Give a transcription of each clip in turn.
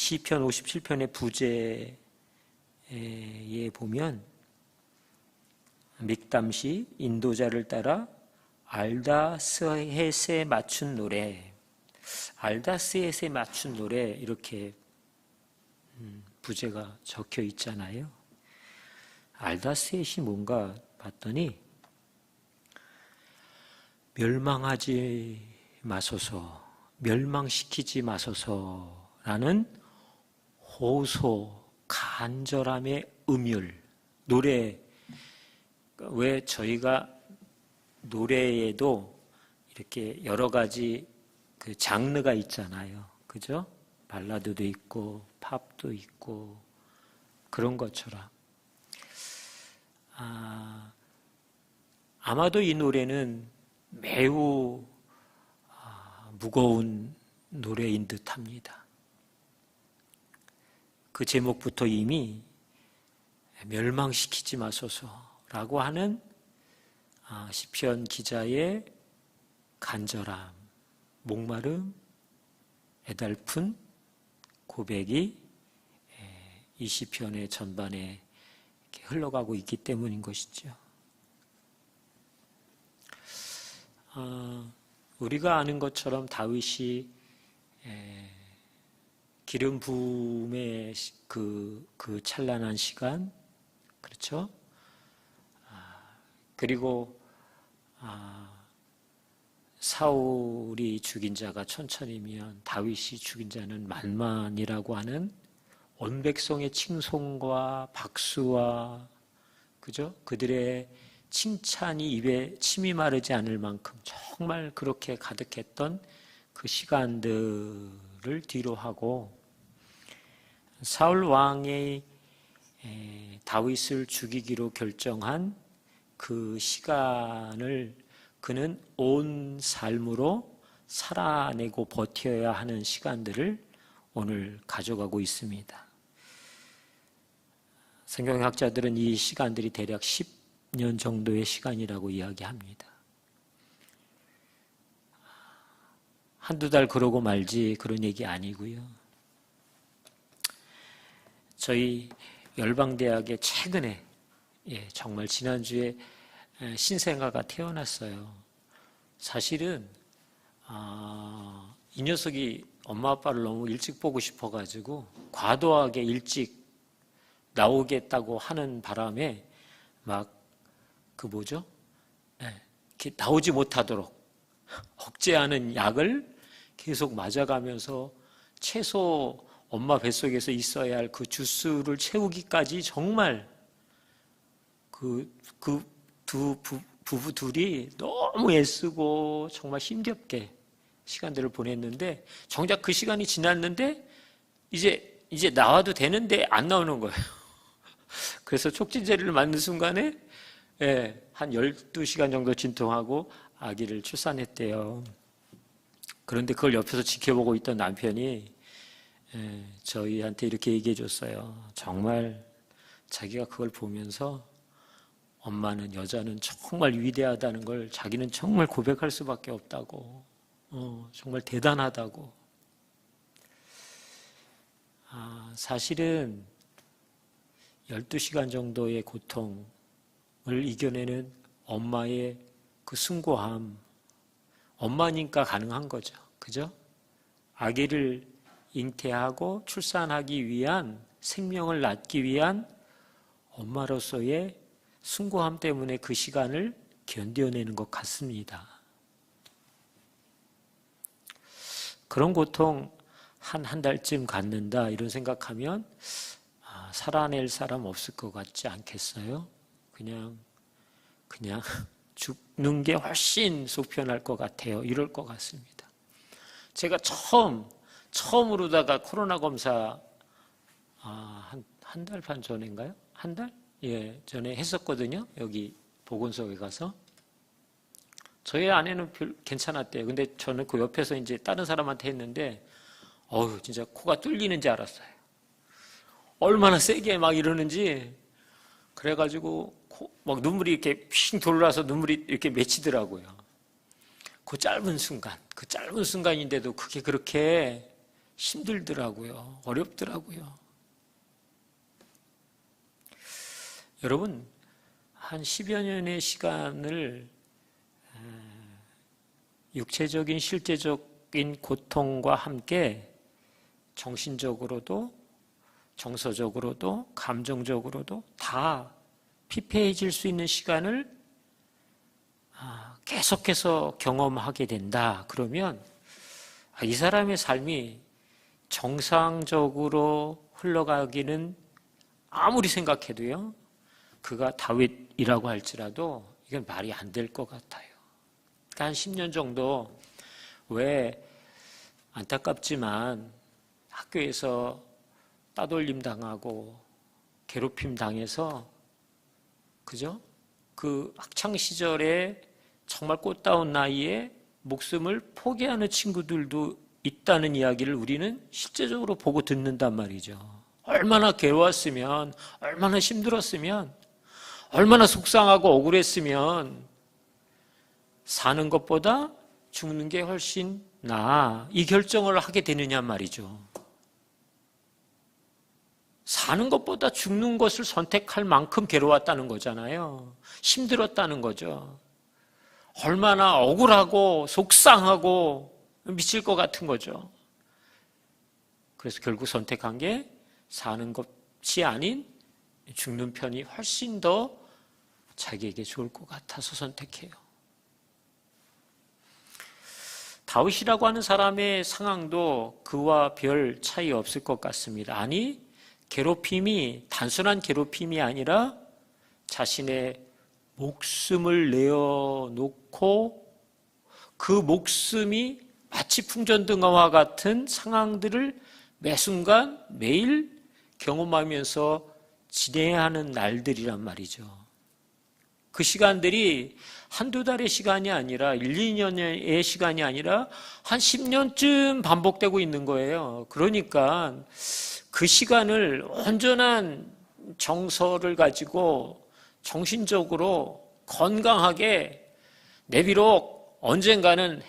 시편 57편의 부제에 보면 믹담시 인도자를 따라 알다스헷에 맞춘 노래, 알다스헷에 맞춘 노래 이렇게 부제가 적혀 있잖아요. 알다스헷이 뭔가 봤더니 멸망하지 마소서, 멸망시키지 마소서라는 호소, 간절함의 음율, 노래. 왜 저희가 노래에도 이렇게 여러 가지 그 장르가 있잖아요. 그죠? 발라드도 있고 팝도 있고 그런 것처럼 아마도 이 노래는 매우 무거운 노래인 듯합니다. 그 제목부터 이미 멸망시키지 마소서라고 하는 시편 기자의 간절함, 목마름, 애달픈 고백이 이 시편의 전반에 이렇게 흘러가고 있기 때문인 것이죠. 우리가 아는 것처럼 다윗이 기름 부음의 그 찬란한 시간, 그렇죠? 그리고 사울이 죽인 자가 천천이면 다윗이 죽인 자는 만만이라고 하는 온 백성의 칭송과 박수와 그죠? 그들의 칭찬이 입에 침이 마르지 않을 만큼 정말 그렇게 가득했던 그 시간들을 뒤로 하고 사울 왕이 다윗을 죽이기로 결정한 그 시간을 그는 온 삶으로 살아내고 버텨야 하는 시간들을 오늘 가져가고 있습니다. 성경학자들은 이 시간들이 대략 10년 정도의 시간이라고 이야기합니다. 한두 달 그러고 말지 그런 얘기 아니고요. 저희 열방대학에 최근에 정말 지난주에 신생아가 태어났어요. 사실은 이 녀석이 엄마 아빠를 너무 일찍 보고 싶어가지고 과도하게 일찍 나오겠다고 하는 바람에 막 이렇게 나오지 못하도록 억제하는 약을 계속 맞아가면서 최소 엄마 뱃속에서 있어야 할 그 주스를 채우기까지 정말 그 두 부부 둘이 너무 애쓰고 정말 힘겹게 시간들을 보냈는데 정작 그 시간이 지났는데 이제 나와도 되는데 안 나오는 거예요. 그래서 촉진제를 맞는 순간에 한 12시간 정도 진통하고 아기를 출산했대요. 그런데 그걸 옆에서 지켜보고 있던 남편이 저희한테 이렇게 얘기해 줬어요. 정말 자기가 그걸 보면서 엄마는, 여자는 정말 위대하다는 걸 자기는 정말 고백할 수밖에 없다고, 정말 대단하다고. 사실은 12시간 정도의 고통을 이겨내는 엄마의 그 숭고함, 엄마니까 가능한 거죠. 그죠? 아기를 잉태하고 출산하기 위한, 생명을 낳기 위한 엄마로서의 숭고함 때문에 그 시간을 견뎌내는 것 같습니다. 그런 고통 한 달쯤 갖는다 이런 생각하면 살아낼 사람 없을 것 같지 않겠어요? 그냥 죽는 게 훨씬 속편할 것 같아요. 이럴 것 같습니다. 제가 처음으로다가 코로나 검사 한 달 반 전인가요? 한 달? 전에 했었거든요. 여기 보건소에 가서. 저희 아내는 괜찮았대요. 근데 저는 그 옆에서 이제 다른 사람한테 했는데, 진짜 코가 뚫리는지 알았어요. 얼마나 세게 막 이러는지. 그래가지고 막 눈물이 이렇게 핑 돌아서 눈물이 이렇게 맺히더라고요. 그 짧은 순간인데도 그게 그렇게 힘들더라고요. 어렵더라고요. 여러분, 한 10여 년의 시간을 육체적인 실제적인 고통과 함께 정신적으로도 정서적으로도 감정적으로도 다 피폐해질 수 있는 시간을 계속해서 경험하게 된다. 그러면 이 사람의 삶이 정상적으로 흘러가기는 아무리 생각해도요, 그가 다윗이라고 할지라도 이건 말이 안 될 것 같아요. 그러니까 한 10년 정도 왜 안타깝지만 학교에서 따돌림 당하고 괴롭힘 당해서 그죠? 그 학창 시절에 정말 꽃다운 나이에 목숨을 포기하는 친구들도 있다는 이야기를 우리는 실제적으로 보고 듣는단 말이죠. 얼마나 괴로웠으면, 얼마나 힘들었으면, 얼마나 속상하고 억울했으면 사는 것보다 죽는 게 훨씬 나아. 이 결정을 하게 되느냐 말이죠. 사는 것보다 죽는 것을 선택할 만큼 괴로웠다는 거잖아요. 힘들었다는 거죠. 얼마나 억울하고 속상하고 미칠 것 같은 거죠. 그래서 결국 선택한 게 사는 것이 아닌 죽는 편이 훨씬 더 자기에게 좋을 것 같아서 선택해요. 다윗이라고 하는 사람의 상황도 그와 별 차이 없을 것 같습니다. 아니, 괴롭힘이 단순한 괴롭힘이 아니라 자신의 목숨을 내어놓고 그 목숨이 마치 풍전등화와 같은 상황들을 매 순간 매일 경험하면서 지내야 하는 날들이란 말이죠. 그 시간들이 한두 달의 시간이 아니라 1, 2년의 시간이 아니라 한 10년쯤 반복되고 있는 거예요. 그러니까 그 시간을 온전한 정서를 가지고 정신적으로 건강하게 내비록 언젠가는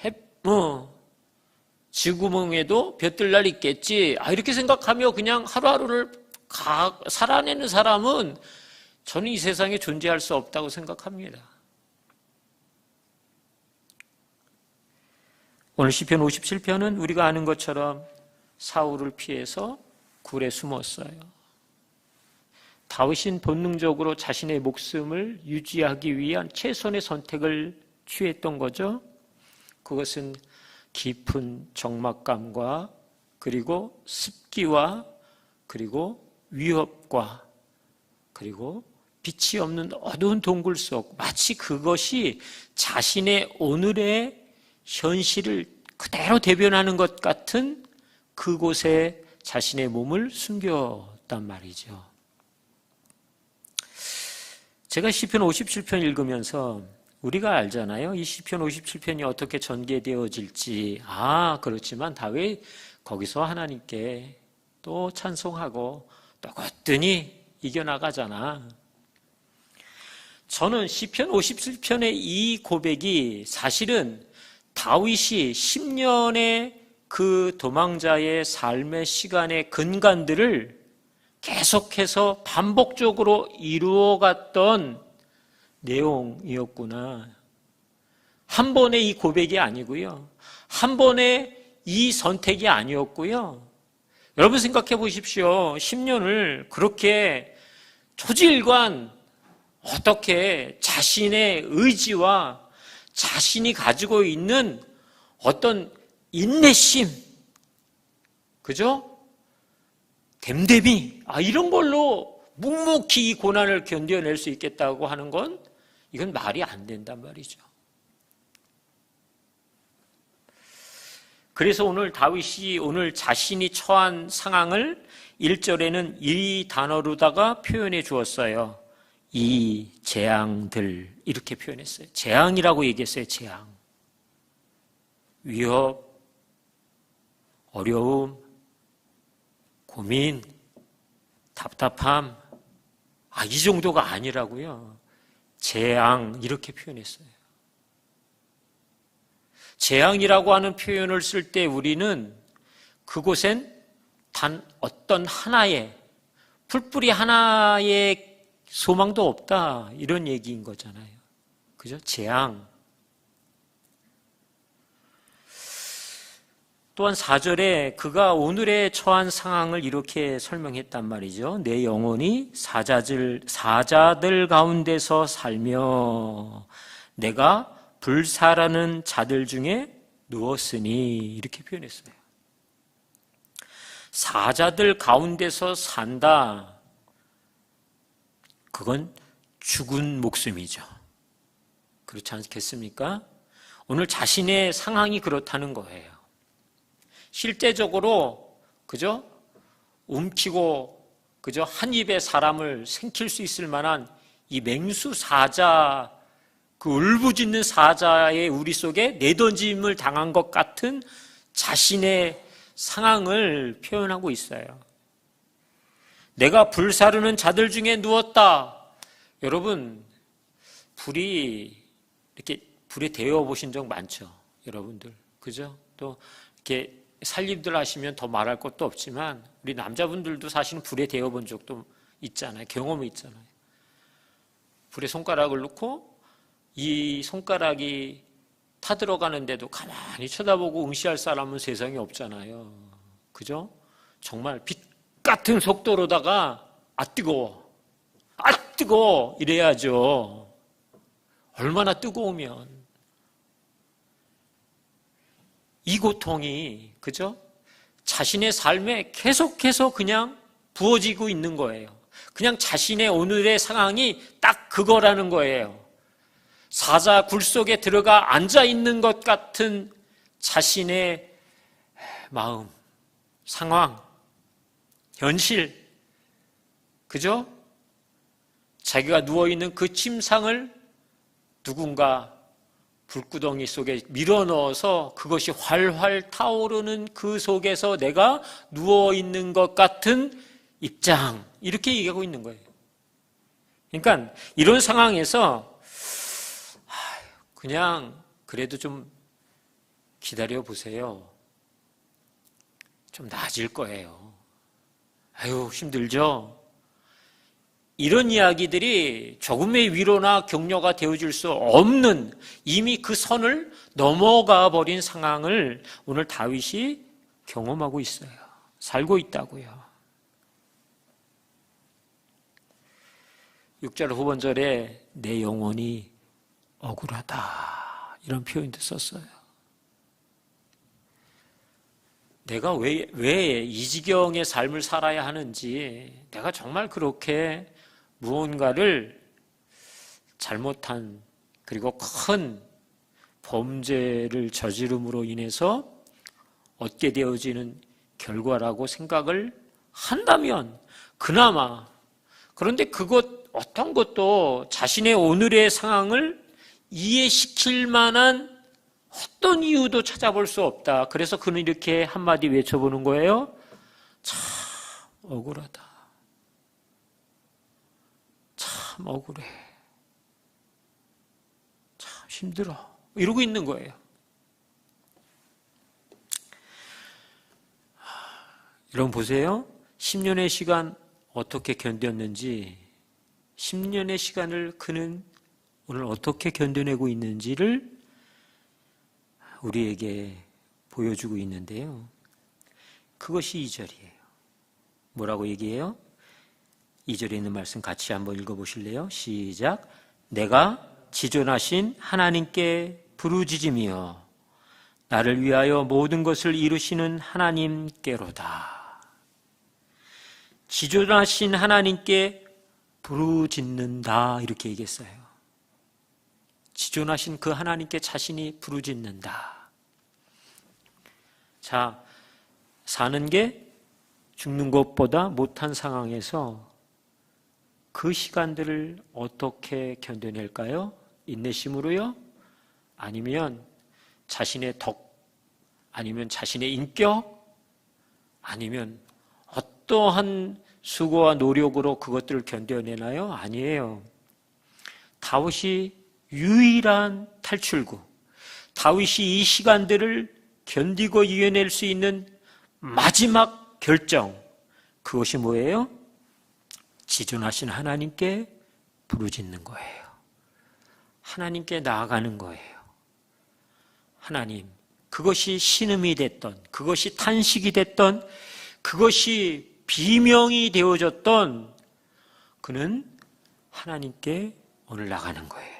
지구멍에도 볕들 날 있겠지. 이렇게 생각하며 그냥 하루하루를 살아내는 사람은 저는 이 세상에 존재할 수 없다고 생각합니다. 오늘 시편 57편은 우리가 아는 것처럼 사울을 피해서 굴에 숨었어요. 다윗은 본능적으로 자신의 목숨을 유지하기 위한 최선의 선택을 취했던 거죠. 그것은 깊은 적막감과 그리고 습기와 그리고 위협과 그리고 빛이 없는 어두운 동굴 속, 마치 그것이 자신의 오늘의 현실을 그대로 대변하는 것 같은 그곳에 자신의 몸을 숨겼단 말이죠. 제가 시편 57편 읽으면서 우리가 알잖아요. 이 시편 57편이 어떻게 전개되어질지. 그렇지만 다윗 거기서 하나님께 또 찬송하고 또 거뜬히 이겨나가잖아. 저는 시편 57편의 이 고백이 사실은 다윗이 10년의 그 도망자의 삶의 시간의 근간들을 계속해서 반복적으로 이루어갔던 내용이었구나. 한 번의 이 고백이 아니고요. 한 번의 이 선택이 아니었고요. 여러분 생각해 보십시오. 10년을 그렇게 초지일관 어떻게 자신의 의지와 자신이 가지고 있는 어떤 인내심, 그죠? 댐댐이, 이런 걸로 묵묵히 이 고난을 견뎌낼 수 있겠다고 하는 건 이건 말이 안 된단 말이죠. 그래서 오늘 다윗이 오늘 자신이 처한 상황을 1절에는 이 단어로다가 표현해 주었어요. 이 재앙들, 이렇게 표현했어요. 재앙이라고 얘기했어요. 재앙. 위협, 어려움, 고민, 답답함, 이 정도가 아니라고요. 재앙, 이렇게 표현했어요. 재앙이라고 하는 표현을 쓸 때 우리는 그곳엔 단 어떤 하나의 풀뿌리 하나의 소망도 없다, 이런 얘기인 거잖아요. 그죠? 재앙. 또한 4절에 그가 오늘의 처한 상황을 이렇게 설명했단 말이죠. 내 영혼이 사자들 가운데서 살며 내가 불사라는 자들 중에 누웠으니, 이렇게 표현했어요. 사자들 가운데서 산다. 그건 죽은 목숨이죠. 그렇지 않겠습니까? 오늘 자신의 상황이 그렇다는 거예요. 실제적으로, 그죠? 움키고, 그죠? 한 입에 사람을 생킬 수 있을 만한 이 맹수 사자, 그 울부짖는 사자의 우리 속에 내던짐을 당한 것 같은 자신의 상황을 표현하고 있어요. 내가 불사르는 자들 중에 누웠다. 여러분, 불이 이렇게 불에 데워 보신 적 많죠? 여러분들. 그죠? 또 이렇게 살림들 하시면 더 말할 것도 없지만 우리 남자분들도 사실은 불에 데워 본 적도 있잖아요. 경험이 있잖아요. 불에 손가락을 넣고 이 손가락이 타들어가는데도 가만히 쳐다보고 응시할 사람은 세상에 없잖아요. 그죠? 정말 빛 같은 속도로다가 아 뜨거워, 아 뜨거워 이래야죠. 얼마나 뜨거우면. 이 고통이, 그죠? 자신의 삶에 계속해서 그냥 부어지고 있는 거예요. 그냥 자신의 오늘의 상황이 딱 그거라는 거예요. 사자 굴 속에 들어가 앉아 있는 것 같은 자신의 마음, 상황, 현실, 그죠? 자기가 누워있는 그 침상을 누군가 불구덩이 속에 밀어넣어서 그것이 활활 타오르는 그 속에서 내가 누워있는 것 같은 입장, 이렇게 얘기하고 있는 거예요. 그러니까 이런 상황에서 그냥 그래도 좀 기다려 보세요. 좀 나아질 거예요. 아유, 힘들죠? 이런 이야기들이 조금의 위로나 격려가 되어줄 수 없는, 이미 그 선을 넘어가 버린 상황을 오늘 다윗이 경험하고 있어요. 살고 있다고요. 6절 후반절에 내 영혼이 억울하다, 이런 표현도 썼어요. 내가 왜 이 지경의 삶을 살아야 하는지, 내가 정말 그렇게 무언가를 잘못한, 그리고 큰 범죄를 저지름으로 인해서 얻게 되어지는 결과라고 생각을 한다면 그나마, 그런데 어떤 것도 자신의 오늘의 상황을 이해시킬 만한 어떤 이유도 찾아볼 수 없다. 그래서 그는 이렇게 한마디 외쳐보는 거예요. 참 억울하다. 참 억울해. 참 힘들어. 이러고 있는 거예요. 여러분 보세요. 10년의 시간 어떻게 견뎠는지, 10년의 시간을 그는 오늘 어떻게 견뎌내고 있는지를 우리에게 보여주고 있는데요. 그것이 2절이에요. 뭐라고 얘기해요? 2절에 있는 말씀 같이 한번 읽어보실래요? 시작. 내가 지존하신 하나님께 부르짖으며 나를 위하여 모든 것을 이루시는 하나님께로다. 지존하신 하나님께 부르짖는다, 이렇게 얘기했어요. 지존하신 그 하나님께 자신이 부르짖는다. 자, 사는 게 죽는 것보다 못한 상황에서 그 시간들을 어떻게 견뎌낼까요? 인내심으로요? 아니면 자신의 덕, 아니면 자신의 인격, 아니면 어떠한 수고와 노력으로 그것들을 견뎌내나요? 아니에요. 다윗이 유일한 탈출구, 다윗이 이 시간들을 견디고 이겨낼 수 있는 마지막 결정, 그것이 뭐예요? 지존하신 하나님께 부르짖는 거예요. 하나님께 나아가는 거예요. 하나님, 그것이 신음이 됐던, 그것이 탄식이 됐던, 그것이 비명이 되어졌던 그는 하나님께 오늘 나가는 거예요.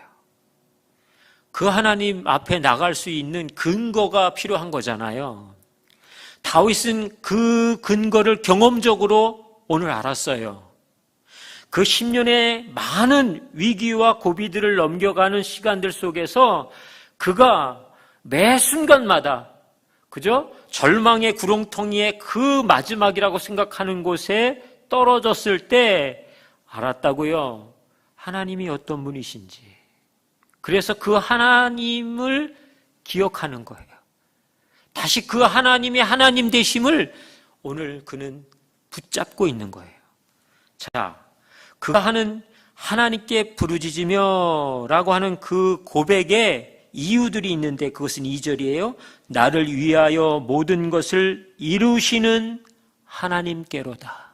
그 하나님 앞에 나갈 수 있는 근거가 필요한 거잖아요. 다윗은 그 근거를 경험적으로 오늘 알았어요. 그 10년의 많은 위기와 고비들을 넘겨가는 시간들 속에서 그가 매 순간마다, 그죠? 절망의 구렁텅이의 그 마지막이라고 생각하는 곳에 떨어졌을 때 알았다고요. 하나님이 어떤 분이신지. 그래서 그 하나님을 기억하는 거예요. 다시 그 하나님의 하나님 되심을 오늘 그는 붙잡고 있는 거예요. 자, 그가 하는 하나님께 부르짖으며 라고 하는 그 고백에 이유들이 있는데 그것은 2절이에요. 나를 위하여 모든 것을 이루시는 하나님께로다.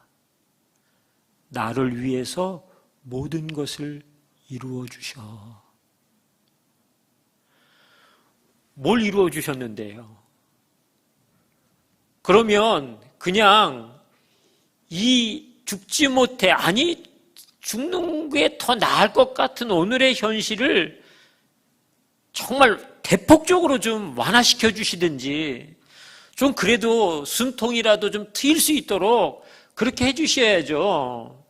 나를 위해서 모든 것을 이루어 주셔. 뭘 이루어 주셨는데요? 그러면 그냥 이 죽지 못해, 아니 죽는 게 더 나을 것 같은 오늘의 현실을 정말 대폭적으로 좀 완화시켜 주시든지, 좀 그래도 숨통이라도 좀 트일 수 있도록 그렇게 해 주셔야죠.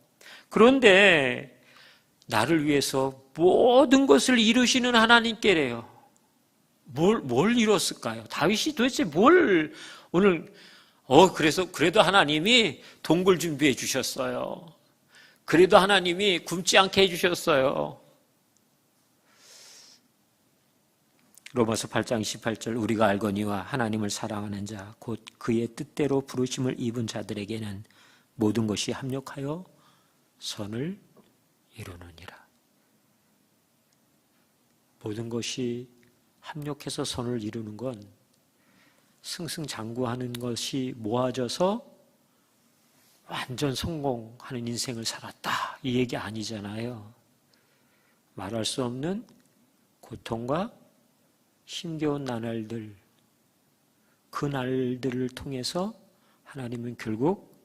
그런데 나를 위해서 모든 것을 이루시는 하나님께래요. 뭘 이뤘을까요? 다윗이 도대체 뭘 오늘, 그래도 하나님이 동굴 준비해 주셨어요. 그래도 하나님이 굶지 않게 해 주셨어요. 로마서 8장 28절, 우리가 알거니와 하나님을 사랑하는 자 곧 그의 뜻대로 부르심을 입은 자들에게는 모든 것이 합력하여 선을 이루느니라. 모든 것이 합력해서 선을 이루는 건 승승장구하는 것이 모아져서 완전 성공하는 인생을 살았다, 이 얘기 아니잖아요. 말할 수 없는 고통과 힘겨운 나날들, 그 날들을 통해서 하나님은 결국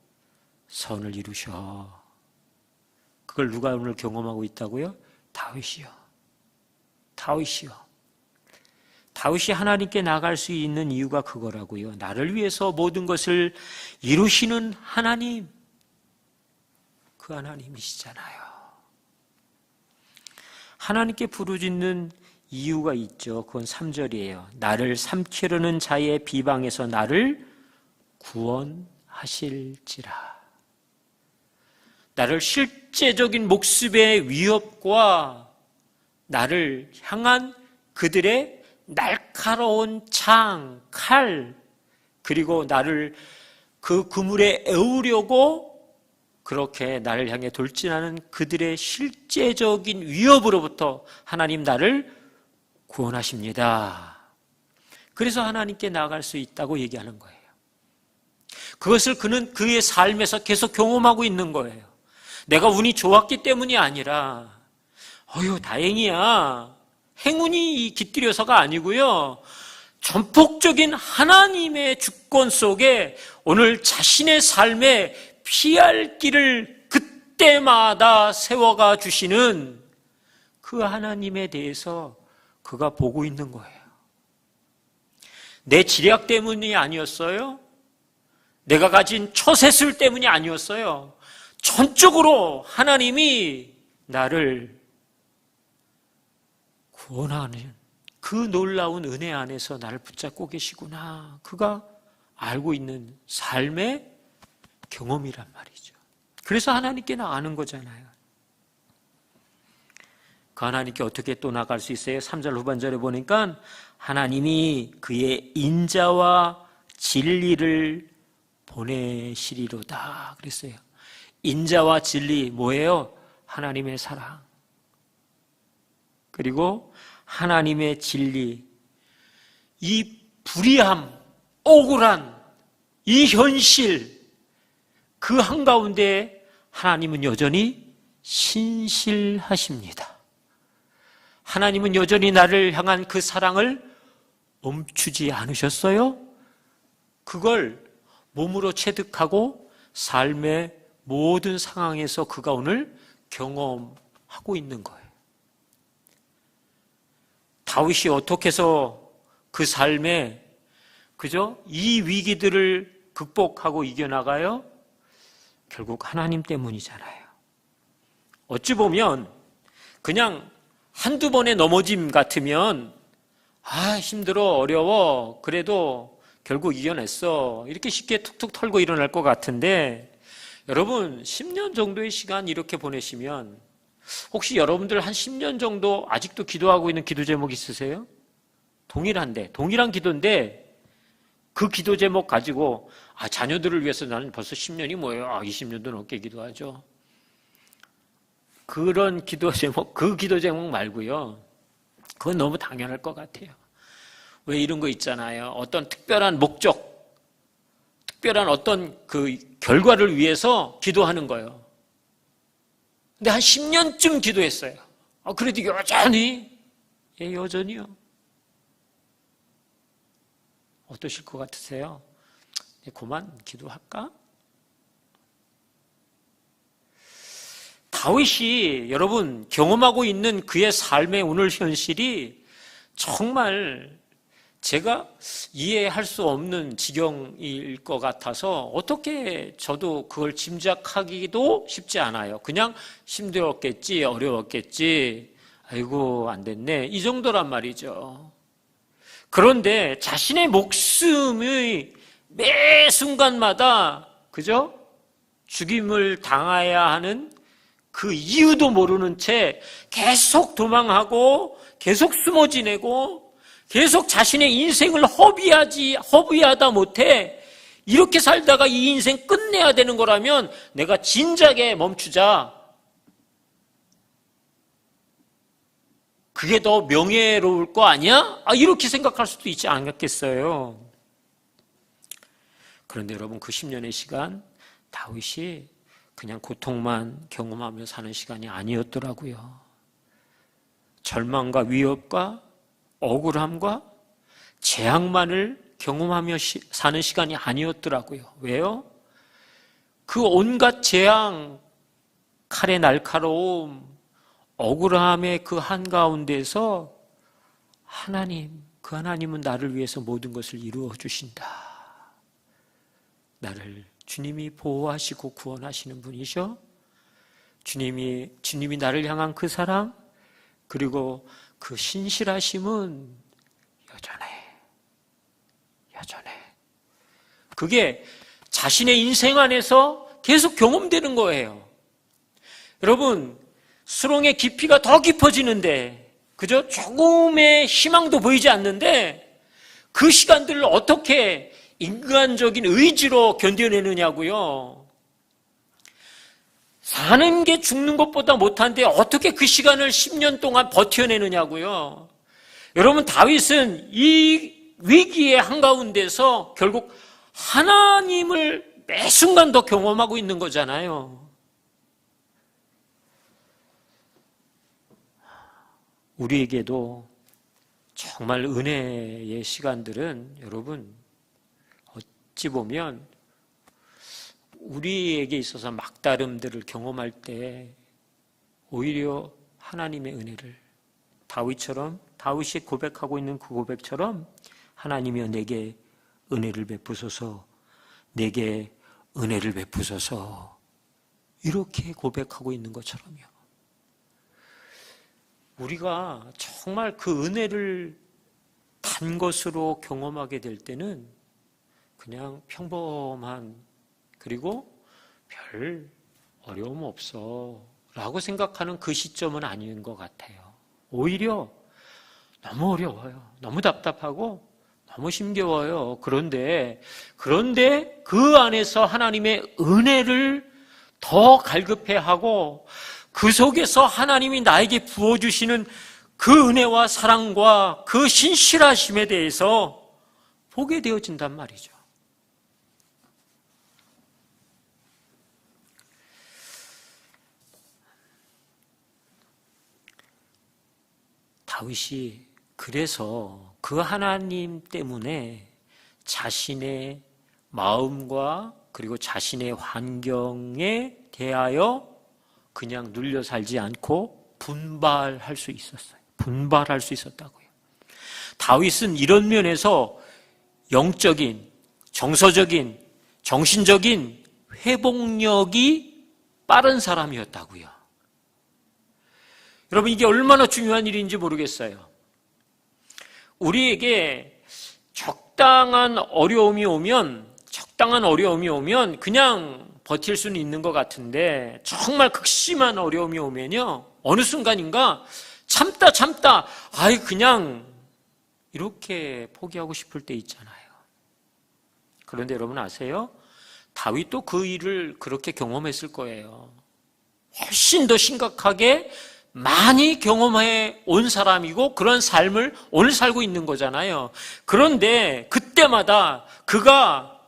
선을 이루셔. 그걸 누가 오늘 경험하고 있다고요? 다윗이요. 다윗이 하나님께 나갈 수 있는 이유가 그거라고요. 나를 위해서 모든 것을 이루시는 하나님, 그 하나님이시잖아요. 하나님께 부르짖는 이유가 있죠. 그건 3절이에요. 나를 삼키려는 자의 비방에서 나를 구원하실지라. 나를 실제적인 목숨의 위협과 나를 향한 그들의 날카로운 창, 칼, 그리고 나를 그 그물에 에우려고 그렇게 나를 향해 돌진하는 그들의 실제적인 위협으로부터 하나님 나를 구원하십니다. 그래서 하나님께 나아갈 수 있다고 얘기하는 거예요. 그것을 그는 그의 삶에서 계속 경험하고 있는 거예요. 내가 운이 좋았기 때문이 아니라, 다행이야, 행운이 깃들여서가 아니고요, 전폭적인 하나님의 주권 속에 오늘 자신의 삶에 피할 길을 그때마다 세워가 주시는 그 하나님에 대해서 그가 보고 있는 거예요. 내 지략 때문이 아니었어요. 내가 가진 처세술 때문이 아니었어요. 전적으로 하나님이 나를 구원하는 그 놀라운 은혜 안에서 나를 붙잡고 계시구나, 그가 알고 있는 삶의 경험이란 말이죠. 그래서 하나님께 나가는 거잖아요. 그 하나님께 어떻게 또 나갈 수 있어요? 3절 후반절에 보니까 하나님이 그의 인자와 진리를 보내시리로다 그랬어요. 인자와 진리 뭐예요? 하나님의 사랑, 그리고 하나님의 진리, 이 불의함, 억울한 이 현실, 그 한가운데 하나님은 여전히 신실하십니다. 하나님은 여전히 나를 향한 그 사랑을 멈추지 않으셨어요? 그걸 몸으로 체득하고 삶의 모든 상황에서 그가 오늘 경험하고 있는 거예요. 다윗이 어떻게 해서 그 삶에 이 위기들을 극복하고 이겨나가요? 결국 하나님 때문이잖아요. 어찌 보면 그냥 한두 번의 넘어짐 같으면 힘들어, 어려워, 그래도 결국 이겨냈어, 이렇게 쉽게 툭툭 털고 일어날 것 같은데, 여러분 10년 정도의 시간 이렇게 보내시면 혹시 여러분들 한 10년 정도 아직도 기도하고 있는 기도 제목 있으세요? 동일한 기도인데 그 기도 제목 가지고 자녀들을 위해서 나는 벌써 10년이 뭐예요? 20년도 넘게 기도하죠. 그런 기도 제목, 그 기도 제목 말고요. 그건 너무 당연할 것 같아요. 왜 이런 거 있잖아요. 어떤 특별한 목적, 특별한 어떤 그 결과를 위해서 기도하는 거예요. 근데 한 10년쯤 기도했어요. 그래도 여전히, 여전히요. 어떠실 것 같으세요? 그만 기도할까? 다윗이 여러분 경험하고 있는 그의 삶의 오늘 현실이 정말 제가 이해할 수 없는 지경일 것 같아서 어떻게 저도 그걸 짐작하기도 쉽지 않아요. 그냥 힘들었겠지, 어려웠겠지, 아이고 안 됐네, 이 정도란 말이죠. 그런데 자신의 목숨의 매 순간마다 죽임을 당해야 하는 그 이유도 모르는 채 계속 도망하고 계속 숨어 지내고 계속 자신의 인생을 허비하다 못해 이렇게 살다가 이 인생 끝내야 되는 거라면 내가 진작에 멈추자, 그게 더 명예로울 거 아니야? 이렇게 생각할 수도 있지 않겠어요? 그런데 여러분 그 10년의 시간 다윗이 그냥 고통만 경험하며 사는 시간이 아니었더라고요. 절망과 위협과 억울함과 재앙만을 경험하며 사는 시간이 아니었더라고요. 왜요? 그 온갖 재앙, 칼의 날카로움, 억울함의 그 한가운데서 그 하나님은 나를 위해서 모든 것을 이루어 주신다. 나를 주님이 보호하시고 구원하시는 분이셔. 주님이 나를 향한 그 사랑, 그리고 그 신실하심은 여전해. 그게 자신의 인생 안에서 계속 경험되는 거예요. 여러분, 수렁의 깊이가 더 깊어지는데, 조금의 희망도 보이지 않는데, 그 시간들을 어떻게 인간적인 의지로 견뎌내느냐고요. 사는 게 죽는 것보다 못한데 어떻게 그 시간을 10년 동안 버텨내느냐고요. 여러분, 다윗은 이 위기의 한가운데서 결국 하나님을 매 순간 더 경험하고 있는 거잖아요. 우리에게도 정말 은혜의 시간들은 여러분 어찌 보면 우리에게 있어서 막다름들을 경험할 때 오히려 하나님의 은혜를 다윗이 고백하고 있는 그 고백처럼 하나님이여 내게 은혜를 베푸소서, 내게 은혜를 베푸소서, 이렇게 고백하고 있는 것처럼요. 우리가 정말 그 은혜를 단 것으로 경험하게 될 때는 그냥 평범한, 그리고 별 어려움 없어 라고 생각하는 그 시점은 아닌 것 같아요. 오히려 너무 어려워요. 너무 답답하고 너무 힘겨워요. 그런데 그 안에서 하나님의 은혜를 더 갈급해하고 그 속에서 하나님이 나에게 부어주시는 그 은혜와 사랑과 그 신실하심에 대해서 보게 되어진단 말이죠. 다윗이 그래서 그 하나님 때문에 자신의 마음과 그리고 자신의 환경에 대하여 그냥 눌려 살지 않고 분발할 수 있었어요. 분발할 수 있었다고요. 다윗은 이런 면에서 영적인, 정서적인, 정신적인 회복력이 빠른 사람이었다고요. 여러분, 이게 얼마나 중요한 일인지 모르겠어요. 우리에게 적당한 어려움이 오면 그냥 버틸 수는 있는 것 같은데, 정말 극심한 어려움이 오면요, 어느 순간인가 참다 그냥 이렇게 포기하고 싶을 때 있잖아요. 그런데 여러분 아세요? 다윗도 그 일을 그렇게 경험했을 거예요. 훨씬 더 심각하게 많이 경험해 온 사람이고 그런 삶을 오늘 살고 있는 거잖아요. 그런데 그때마다 그가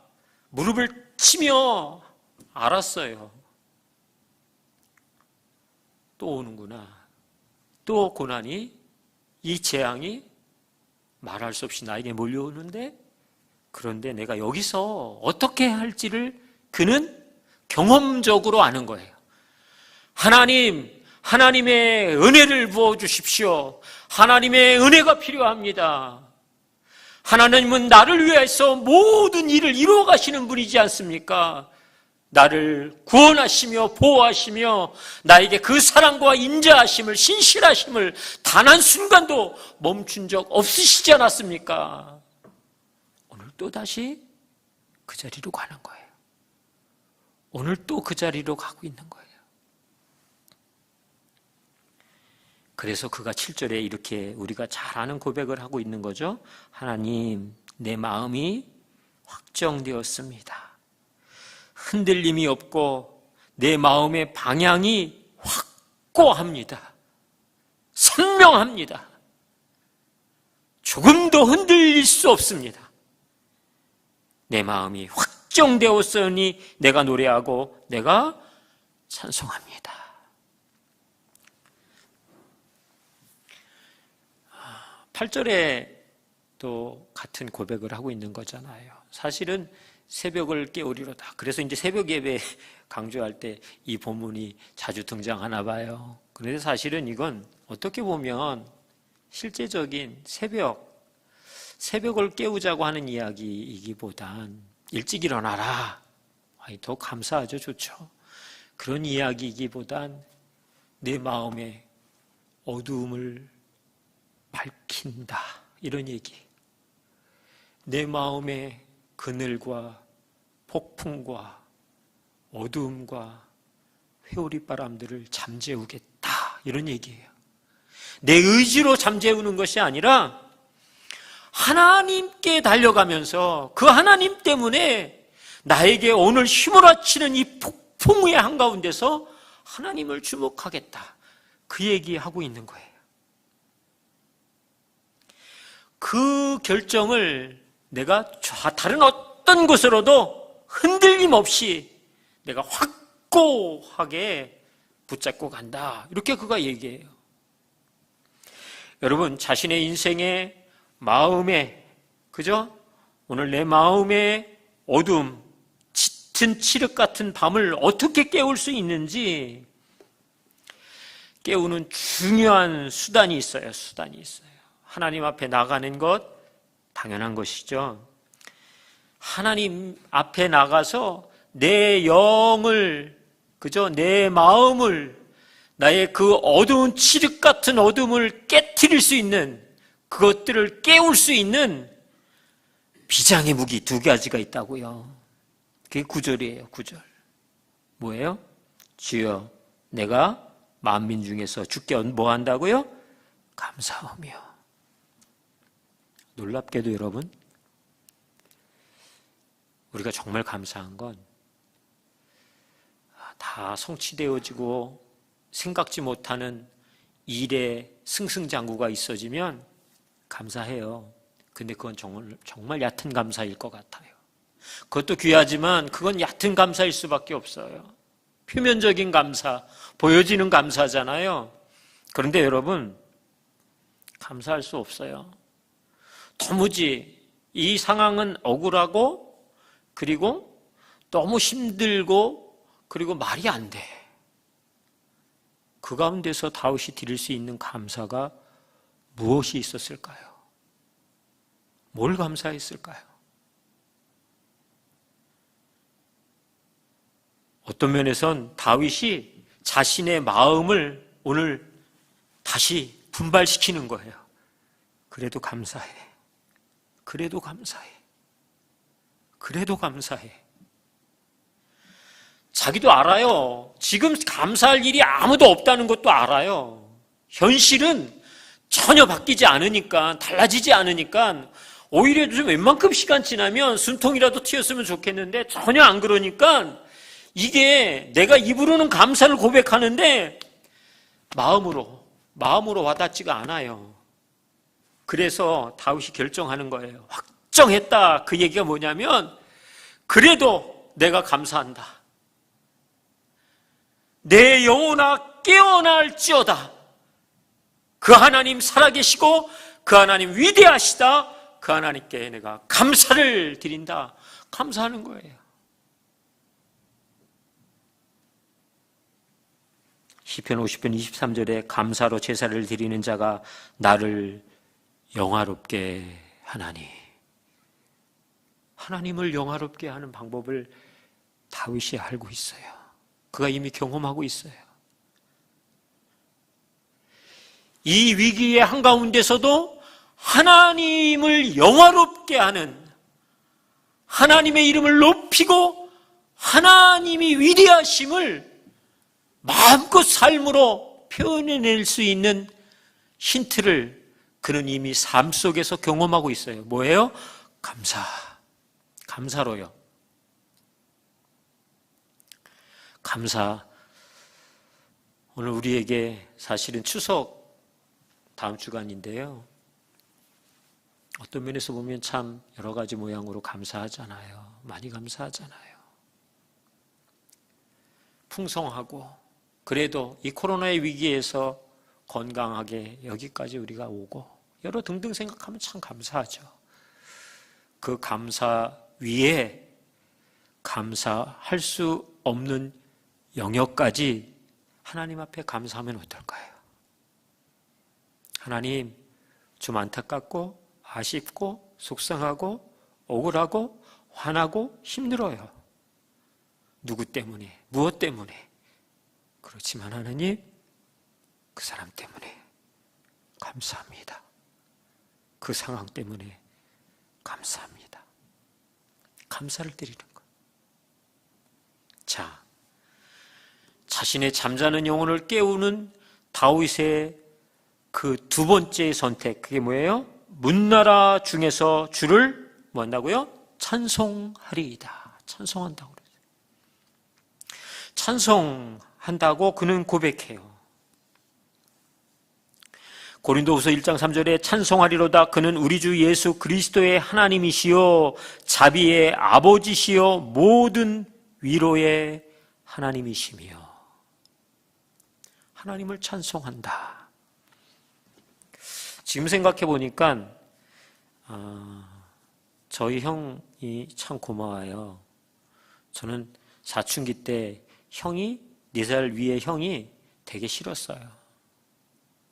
무릎을 치며 알았어요. 또 오는구나. 또 고난이, 이 재앙이 말할 수 없이 나에게 몰려오는데, 그런데 내가 여기서 어떻게 할지를 그는 경험적으로 아는 거예요. 하나님의 은혜를 부어주십시오. 하나님의 은혜가 필요합니다. 하나님은 나를 위해서 모든 일을 이루어 가시는 분이지 않습니까? 나를 구원하시며 보호하시며 나에게 그 사랑과 인자하심을, 신실하심을 단 한순간도 멈춘 적 없으시지 않았습니까? 오늘 또 다시 그 자리로 가는 거예요. 오늘 또 그 자리로 가고 있는 거예요. 그래서 그가 7절에 이렇게 우리가 잘 아는 고백을 하고 있는 거죠. 하나님, 내 마음이 확정되었습니다. 흔들림이 없고 내 마음의 방향이 확고합니다. 선명합니다. 조금도 흔들릴 수 없습니다. 내 마음이 확정되었으니 내가 노래하고 내가 찬송합니다. 8절에 또 같은 고백을 하고 있는 거잖아요. 사실은 새벽을 깨우리로다. 그래서 이제 새벽 예배 강조할 때 이 본문이 자주 등장하나 봐요. 그런데 사실은 이건 어떻게 보면 실제적인 새벽을 깨우자고 하는 이야기이기보단 일찍 일어나라. 더 감사하죠. 좋죠. 그런 이야기이기보단 내 마음의 어두움을 밝힌다. 이런 얘기. 내 마음의 그늘과 폭풍과 어두움과 회오리바람들을 잠재우겠다. 이런 얘기예요. 내 의지로 잠재우는 것이 아니라 하나님께 달려가면서 그 하나님 때문에 나에게 오늘 휘몰아치는 이 폭풍의 한가운데서 하나님을 주목하겠다. 그 얘기하고 있는 거예요. 그 결정을 내가 다른 어떤 것으로도 흔들림 없이 내가 확고하게 붙잡고 간다. 이렇게 그가 얘기해요. 여러분, 자신의 인생의 마음에, 그죠? 오늘 내 마음의 어둠, 짙은 칠흑 같은 밤을 어떻게 깨울 수 있는지 깨우는 중요한 수단이 있어요. 하나님 앞에 나가는 것 당연한 것이죠. 하나님 앞에 나가서 내 영을, 그죠? 내 마음을, 나의 그 어두운 칠흑 같은 어둠을 깨트릴 수 있는, 그것들을 깨울 수 있는 비장의 무기 2가지가 있다고요. 그게 9절이에요. 9절. 뭐예요? 주여, 내가 만민 중에서 주께 뭐 한다고요? 감사하며. 놀랍게도 여러분, 우리가 정말 감사한 건 다 성취되어지고 생각지 못하는 일에 승승장구가 있어지면 감사해요. 근데 그건 정말 얕은 감사일 것 같아요. 그것도 귀하지만 그건 얕은 감사일 수밖에 없어요. 표면적인 감사, 보여지는 감사잖아요. 그런데 여러분, 감사할 수 없어요. 도무지 이 상황은 억울하고 그리고 너무 힘들고 그리고 말이 안 돼. 그 가운데서 다윗이 드릴 수 있는 감사가 무엇이 있었을까요? 뭘 감사했을까요? 어떤 면에선 다윗이 자신의 마음을 오늘 다시 분발시키는 거예요. 그래도 감사해. 그래도 감사해. 그래도 감사해. 자기도 알아요. 지금 감사할 일이 아무도 없다는 것도 알아요. 현실은 전혀 바뀌지 않으니까, 달라지지 않으니까 오히려 좀 웬만큼 시간 지나면 숨통이라도 튀었으면 좋겠는데 전혀 안 그러니까 이게 내가 입으로는 감사를 고백하는데 마음으로 와닿지가 않아요. 그래서 다윗이 결정하는 거예요. 확정했다. 그 얘기가 뭐냐면 그래도 내가 감사한다. 내 영혼아 깨어날지어다. 그 하나님 살아계시고 그 하나님 위대하시다. 그 하나님께 내가 감사를 드린다. 감사하는 거예요. 시편 50편 23절에 감사로 제사를 드리는 자가 나를 영화롭게 하나니. 하나님을 영화롭게 하는 방법을 다윗이 알고 있어요. 그가 이미 경험하고 있어요. 이 위기의 한가운데서도 하나님을 영화롭게 하는, 하나님의 이름을 높이고 하나님이 위대하심을 마음껏 삶으로 표현해낼 수 있는 힌트를 그는 이미 삶 속에서 경험하고 있어요. 뭐예요? 감사로요. 감사. 오늘 우리에게 사실은 추석 다음 주간인데요. 어떤 면에서 보면 참 여러 가지 모양으로 감사하잖아요. 많이 감사하잖아요. 풍성하고 그래도 이 코로나의 위기에서 건강하게 여기까지 우리가 오고 여러 등등 생각하면 참 감사하죠. 그 감사 위에 감사할 수 없는 영역까지 하나님 앞에 감사하면 어떨까요? 하나님, 좀 안타깝고 아쉽고 속상하고 억울하고 화나고 힘들어요. 누구 때문에, 무엇 때문에. 그렇지만 하나님, 그 사람 때문에 감사합니다. 그 상황 때문에 감사합니다. 감사를 드리는 것. 자, 자신의 잠자는 영혼을 깨우는 다윗의 그 두 번째 선택, 그게 뭐예요? 문나라 중에서 주를 뭐 한다고요? 찬송하리이다. 찬송한다고 그러죠. 찬송한다고 그는 고백해요. 고린도후서 1장 3절에 찬송하리로다. 그는 우리 주 예수 그리스도의 하나님이시요 자비의 아버지시요 모든 위로의 하나님이시며. 하나님을 찬송한다. 지금 생각해 보니까 저희 형이 참 고마워요. 저는 사춘기 때 형이 4살 위에 형이 되게 싫었어요.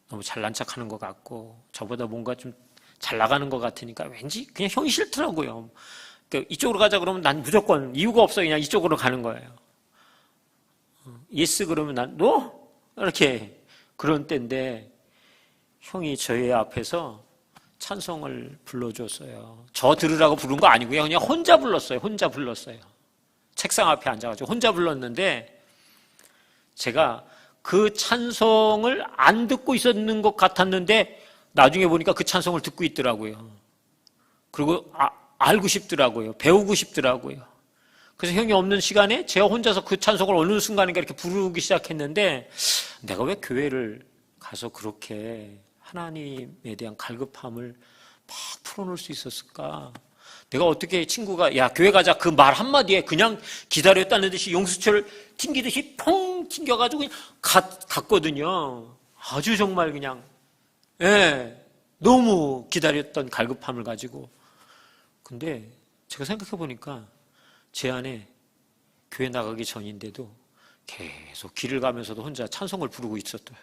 너무 잘난 척하는 것 같고 저보다 뭔가 좀 잘 나가는 것 같으니까 왠지 그냥 형이 싫더라고요. 그러니까 이쪽으로 가자 그러면 난 무조건 이유가 없어 그냥 이쪽으로 가는 거예요. 예스 그러면 난 너? 이렇게 그런 때인데 형이 저희 앞에서 찬송을 불러줬어요. 저 들으라고 부른 거 아니고요. 그냥 혼자 불렀어요. 책상 앞에 앉아가지고 혼자 불렀는데 제가 그 찬송을 안 듣고 있었는 것 같았는데 나중에 보니까 그 찬송을 듣고 있더라고요. 그리고 알고 싶더라고요. 배우고 싶더라고요. 그래서 형이 없는 시간에 제가 혼자서 그 찬송을 어느 순간인가 이렇게 부르기 시작했는데 내가 왜 교회를 가서 그렇게 하나님에 대한 갈급함을 막 풀어놓을 수 있었을까? 내가 어떻게 친구가 야 교회 가자 그 말 한마디에 그냥 기다렸다는 듯이 용수철을 튕기듯이 퐁 튕겨가지고 그냥 갔거든요. 아주 정말 그냥 예 너무 기다렸던 갈급함을 가지고. 근데 제가 생각해 보니까 제 안에 교회 나가기 전인데도 계속 길을 가면서도 혼자 찬송을 부르고 있었대요.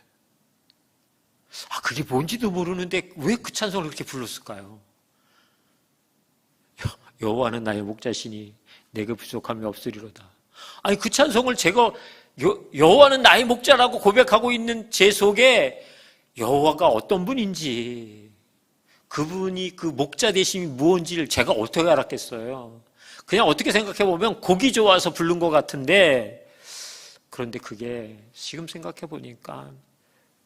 그게 뭔지도 모르는데 왜 그 찬송을 그렇게 불렀을까요? 여호와는 나의 목자시니 내게 부족함이 없으리로다. 아니, 그 찬송을 제가 여호와는 나의 목자라고 고백하고 있는 제 속에 여호와가 어떤 분인지, 그분이 그 목자 되심이 무언지를 제가 어떻게 알았겠어요? 그냥 어떻게 생각해 보면 곡이 좋아서 부른 것 같은데, 그런데 그게 지금 생각해 보니까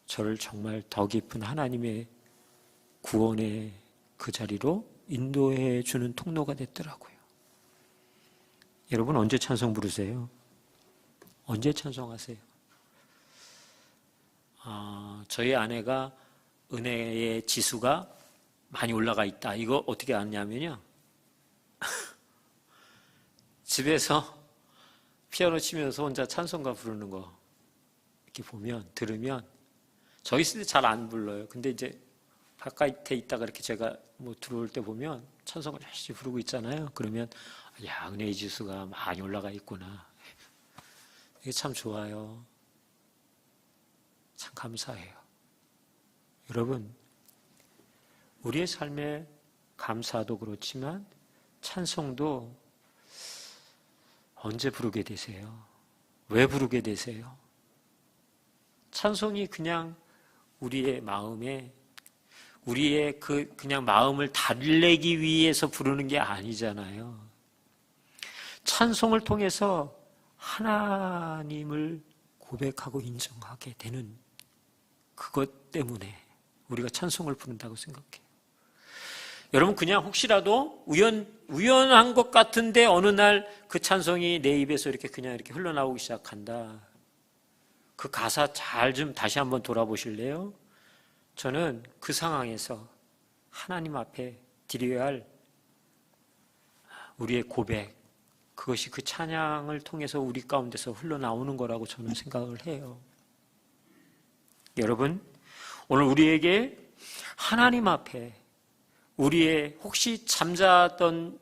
저를 정말 더 깊은 하나님의 구원의 그 자리로 인도해 주는 통로가 됐더라고요. 여러분, 언제 찬송 부르세요? 언제 찬송하세요? 저희 아내가 은혜의 지수가 많이 올라가 있다. 이거 어떻게 아냐면요. 집에서 피아노 치면서 혼자 찬송가 부르는 거 이렇게 보면, 들으면, 저 있을 때 잘 안 불러요. 근데 이제 바깥에 있다가 이렇게 제가 뭐 들어올 때 보면 찬송을 열심히 부르고 있잖아요. 그러면, 야, 은혜의 지수가 많이 올라가 있구나. 이게 참 좋아요. 참 감사해요. 여러분, 우리의 삶에 감사도 그렇지만 찬송도 언제 부르게 되세요? 왜 부르게 되세요? 찬송이 그냥 우리의 마음에, 우리의 그냥 마음을 달래기 위해서 부르는 게 아니잖아요. 찬송을 통해서 하나님을 고백하고 인정하게 되는 그것 때문에 우리가 찬송을 부른다고 생각해요. 여러분, 그냥 혹시라도 우연한 것 같은데 어느 날 그 찬송이 내 입에서 이렇게 그냥 이렇게 흘러나오기 시작한다. 그 가사 잘 좀 다시 한번 돌아보실래요? 저는 그 상황에서 하나님 앞에 드려야 할 우리의 고백, 그것이 그 찬양을 통해서 우리 가운데서 흘러나오는 거라고 저는 생각을 해요. 여러분, 오늘 우리에게 하나님 앞에 우리의 혹시 잠자던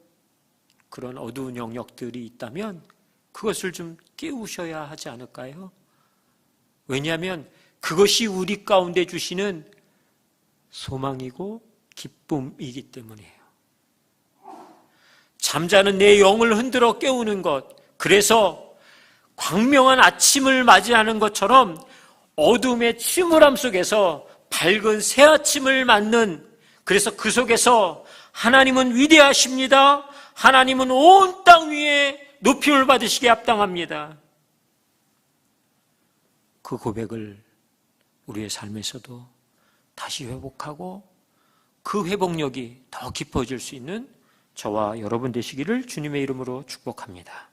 그런 어두운 영역들이 있다면 그것을 좀 깨우셔야 하지 않을까요? 왜냐하면 그것이 우리 가운데 주시는 소망이고 기쁨이기 때문이에요. 잠자는 내 영을 흔들어 깨우는 것, 그래서 광명한 아침을 맞이하는 것처럼 어둠의 침울함 속에서 밝은 새 아침을 맞는, 그래서 그 속에서 하나님은 위대하십니다. 하나님은 온 땅 위에 높임을 받으시기에 합당합니다. 그 고백을 우리의 삶에서도 다시 회복하고 그 회복력이 더 깊어질 수 있는 저와 여러분 되시기를 주님의 이름으로 축복합니다.